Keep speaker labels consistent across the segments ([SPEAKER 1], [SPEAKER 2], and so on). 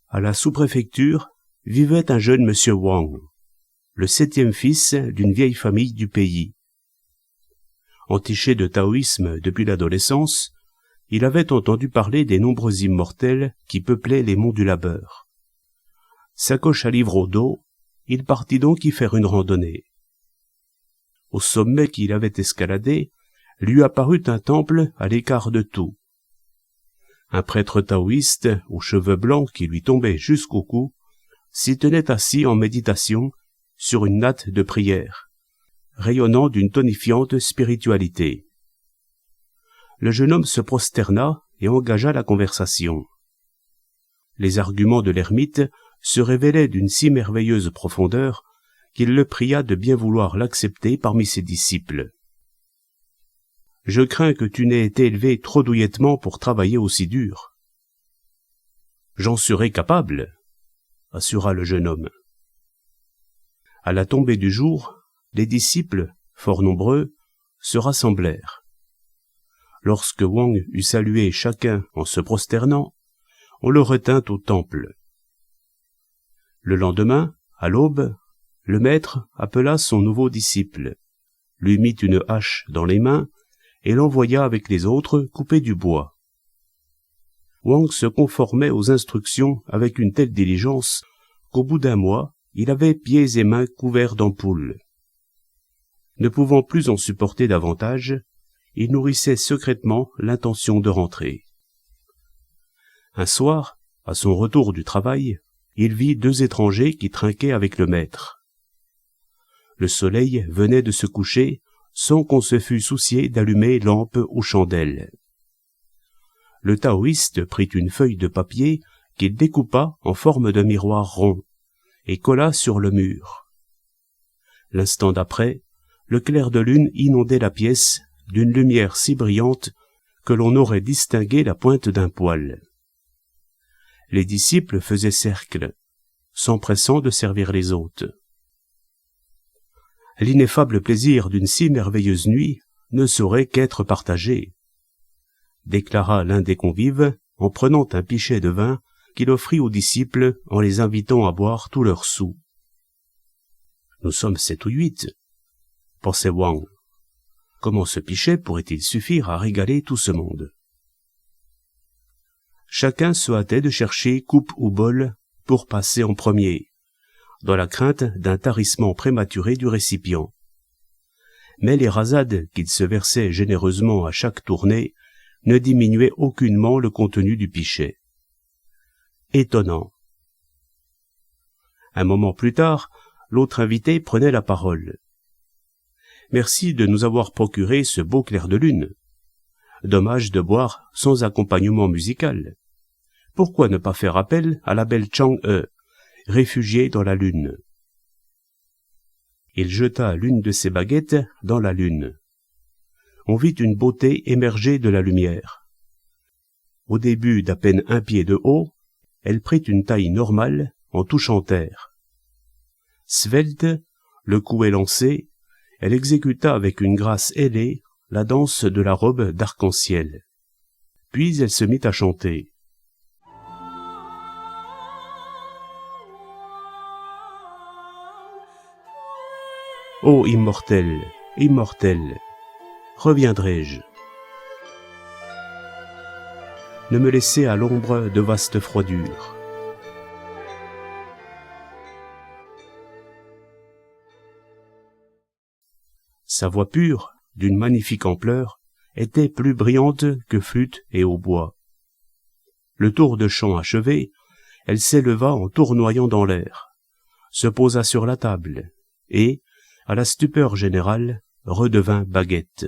[SPEAKER 1] À la sous-préfecture vivait un jeune monsieur Wang, le 7e fils d'une vieille famille du pays. Entiché de taoïsme depuis l'adolescence, il avait entendu parler des nombreux immortels qui peuplaient les monts du labeur. Sacoche à livres au dos, il partit donc y faire une randonnée. Au sommet qu'il avait escaladé, lui apparut un temple à l'écart de tout. Un prêtre taoïste, aux cheveux blancs qui lui tombaient jusqu'au cou, s'y tenait assis en méditation sur une natte de prière, rayonnant d'une tonifiante spiritualité. Le jeune homme se prosterna et engagea la conversation. Les arguments de l'ermite se révélaient d'une si merveilleuse profondeur qu'il le pria de bien vouloir l'accepter parmi ses disciples. « Je crains que tu n'aies été élevé trop douillettement pour travailler aussi dur. »« J'en serai capable, » assura le jeune homme. À la tombée du jour, les disciples, fort nombreux, se rassemblèrent. Lorsque Wang eut salué chacun en se prosternant, on le retint au temple. Le lendemain, à l'aube, le maître appela son nouveau disciple, lui mit une hache dans les mains et l'envoya avec les autres couper du bois. Wang se conformait aux instructions avec une telle diligence qu'au bout d'un mois, il avait pieds et mains couverts d'ampoules. Ne pouvant plus en supporter davantage, il nourrissait secrètement l'intention de rentrer. Un soir, à son retour du travail, il vit 2 étrangers qui trinquaient avec le maître. Le soleil venait de se coucher sans qu'on se fût soucié d'allumer lampe aux chandelles. Le taoïste prit une feuille de papier qu'il découpa en forme de miroir rond et colla sur le mur. L'instant d'après, le clair de lune inondait la pièce d'une lumière si brillante que l'on aurait distingué la pointe d'un poil. Les disciples faisaient cercle, s'empressant de servir les hôtes. L'ineffable plaisir d'une si merveilleuse nuit ne saurait qu'être partagé, déclara l'un des convives en prenant un pichet de vin qu'il offrit aux disciples en les invitant à boire tous leurs sous. « Nous sommes 7 ou 8, pensait Wang. Comment ce pichet pourrait-il suffire à régaler tout ce monde? Chacun se hâtait de chercher coupe ou bol pour passer en premier, dans la crainte d'un tarissement prématuré du récipient. Mais les rasades qu'il se versait généreusement à chaque tournée ne diminuaient aucunement le contenu du pichet. Étonnant. Un moment plus tard, l'autre invité prenait la parole. « Merci de nous avoir procuré ce beau clair de lune. Dommage de boire sans accompagnement musical. Pourquoi ne pas faire appel à la belle Chang-e, réfugiée dans la lune ?» Il jeta l'une de ses baguettes dans la lune. On vit une beauté émerger de la lumière. Au début d'à peine 1 pied de haut, elle prit une taille normale en touchant terre. Svelte, le cou élancé, elle exécuta avec une grâce ailée la danse de la robe d'arc-en-ciel. Puis elle se mit à chanter. Ô immortel, immortel, reviendrai-je? Ne me laissez à l'ombre de vastes froidures. Sa voix pure, d'une magnifique ampleur, était plus brillante que flûte et hautbois. Le tour de chant achevé, elle s'éleva en tournoyant dans l'air, se posa sur la table, et, à la stupeur générale, redevint baguette.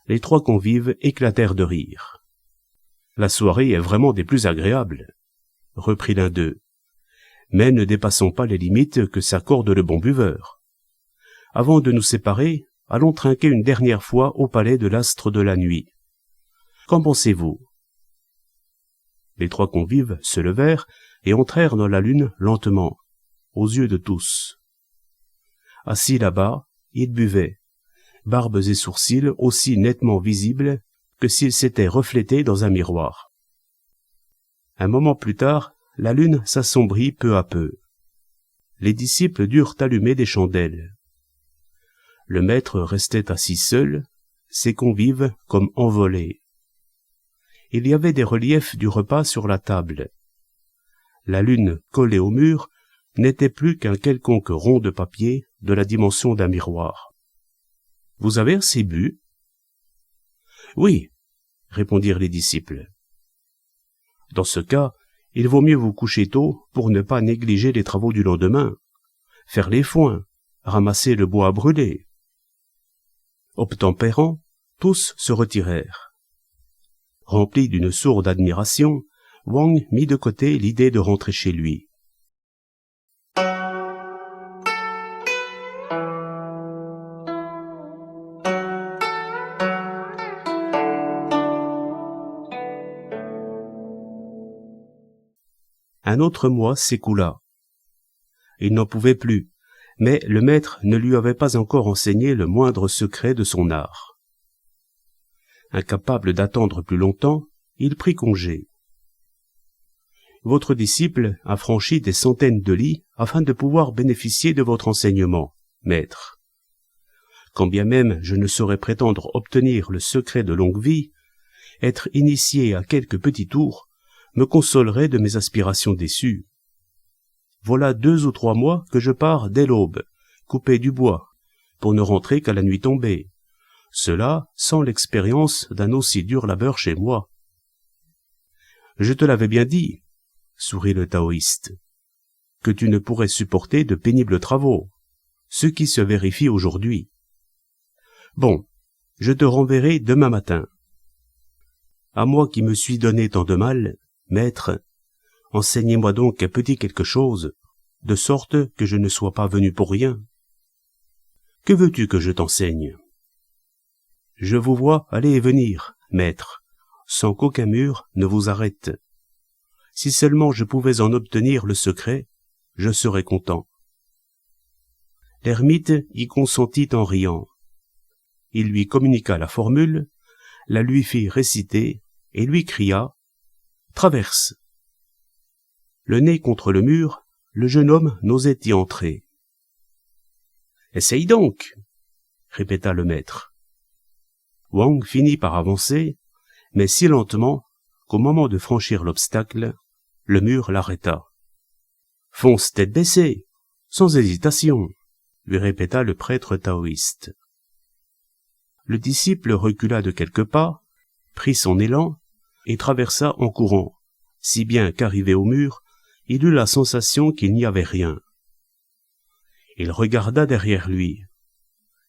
[SPEAKER 1] Les 3 convives éclatèrent de rire. « La soirée est vraiment des plus agréables, » reprit l'un d'eux, « mais ne dépassons pas les limites que s'accorde le bon buveur. Avant de nous séparer, allons trinquer une dernière fois au palais de l'astre de la nuit. Qu'en pensez-vous » Les 3 convives se levèrent et entrèrent dans la lune lentement, aux yeux de tous. Assis là-bas, ils buvaient, barbes et sourcils aussi nettement visibles que s'ils s'étaient reflétés dans un miroir. Un moment plus tard, la lune s'assombrit peu à peu. Les disciples durent allumer des chandelles. Le maître restait assis seul, ses convives comme envolés. Il y avait des reliefs du repas sur la table. La lune collée au mur n'était plus qu'un quelconque rond de papier de la dimension d'un miroir. « Vous avez assez bu ?» ?»« Oui, » répondirent les disciples. « Dans ce cas, il vaut mieux vous coucher tôt pour ne pas négliger les travaux du lendemain, faire les foins, ramasser le bois à brûler. » Obtempérant, tous se retirèrent. Rempli d'une sourde admiration, Wang mit de côté l'idée de rentrer chez lui. Un autre mois s'écoula. Il n'en pouvait plus, mais le maître ne lui avait pas encore enseigné le moindre secret de son art. Incapable d'attendre plus longtemps, il prit congé. « Votre disciple a franchi des centaines de lits afin de pouvoir bénéficier de votre enseignement, maître. Quand bien même je ne saurais prétendre obtenir le secret de longue vie, être initié à quelques petits tours me consolerait de mes aspirations déçues. Voilà 2 ou 3 mois que je pars dès l'aube, couper du bois, pour ne rentrer qu'à la nuit tombée. Cela sans l'expérience d'un aussi dur labeur chez moi. »« Je te l'avais bien dit, » sourit le taoïste, « que tu ne pourrais supporter de pénibles travaux, ce qui se vérifie aujourd'hui. Bon, je te renverrai demain matin. À moi qui me suis donné tant de mal, maître, enseignez-moi donc un petit quelque chose, de sorte que je ne sois pas venu pour rien. Que veux-tu que je t'enseigne ? Je vous vois aller et venir, maître, sans qu'aucun mur ne vous arrête. Si seulement je pouvais en obtenir le secret, je serais content. » L'ermite y consentit en riant. Il lui communiqua la formule, la lui fit réciter et lui cria « Traverse !» Le nez contre le mur, le jeune homme n'osait y entrer. « Essaye donc !» répéta le maître. Wang finit par avancer, mais si lentement qu'au moment de franchir l'obstacle, le mur l'arrêta. « Fonce tête baissée, sans hésitation !» lui répéta le prêtre taoïste. Le disciple recula de quelques pas, prit son élan et traversa en courant, si bien qu'arrivé au mur, il eut la sensation qu'il n'y avait rien. Il regarda derrière lui.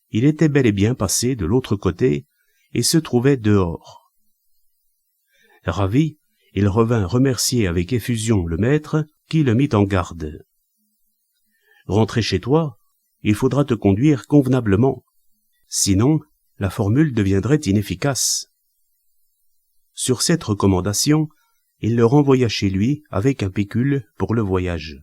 [SPEAKER 1] Il était bel et bien passé de l'autre côté et se trouvait dehors. Ravi, il revint remercier avec effusion le maître qui le mit en garde. « Rentrer chez toi, il faudra te conduire convenablement, sinon la formule deviendrait inefficace. » Sur cette recommandation, il le renvoya chez lui avec un pécule pour le voyage.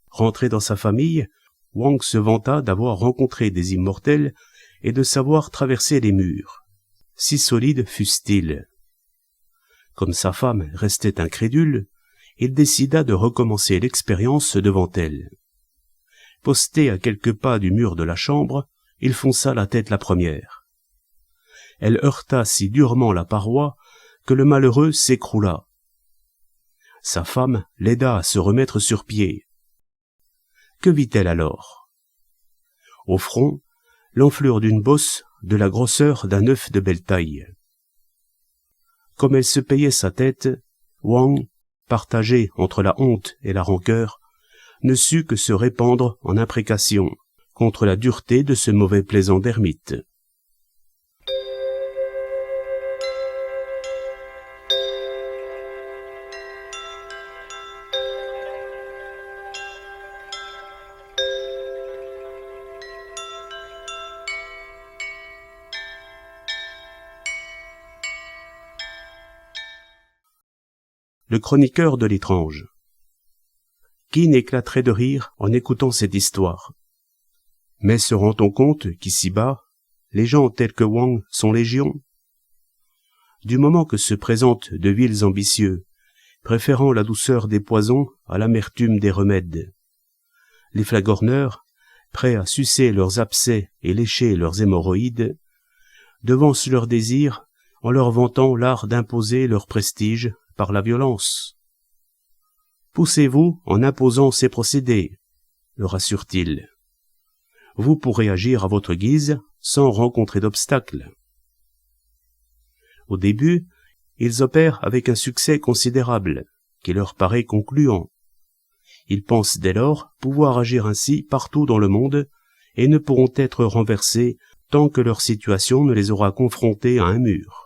[SPEAKER 1] Rentré dans sa famille, Wang se vanta d'avoir rencontré des immortels et de savoir traverser les murs, si solides fussent-ils. Comme sa femme restait incrédule, il décida de recommencer l'expérience devant elle. Posté à quelques pas du mur de la chambre, il fonça la tête la première. Elle heurta si durement la paroi que le malheureux s'écroula. Sa femme l'aida à se remettre sur pied. Que vit-elle alors ? Au front, l'enflure d'une bosse de la grosseur d'un œuf de belle taille. Comme elle se payait sa tête, Wang, partagé entre la honte et la rancœur, ne sut que se répandre en imprécations contre la dureté de ce mauvais plaisant d'ermite. le chroniqueur de l'étrange. Qui n'éclaterait de rire en écoutant cette histoire? Mais se rend-on compte qu'ici-bas, les gens tels que Wang sont légion? Du moment que se présentent de vils ambitieux, préférant la douceur des poisons à l'amertume des remèdes, les flagorneurs, prêts à sucer leurs abcès et lécher leurs hémorroïdes, devancent leurs désirs en leur vantant l'art d'imposer leur prestige par la violence. Poussez-vous en imposant ces procédés, leur assure-t-il. Vous pourrez agir à votre guise sans rencontrer d'obstacles. Au début, ils opèrent avec un succès considérable, qui leur paraît concluant. Ils pensent dès lors pouvoir agir ainsi partout dans le monde et ne pourront être renversés tant que leur situation ne les aura confrontés à un mur.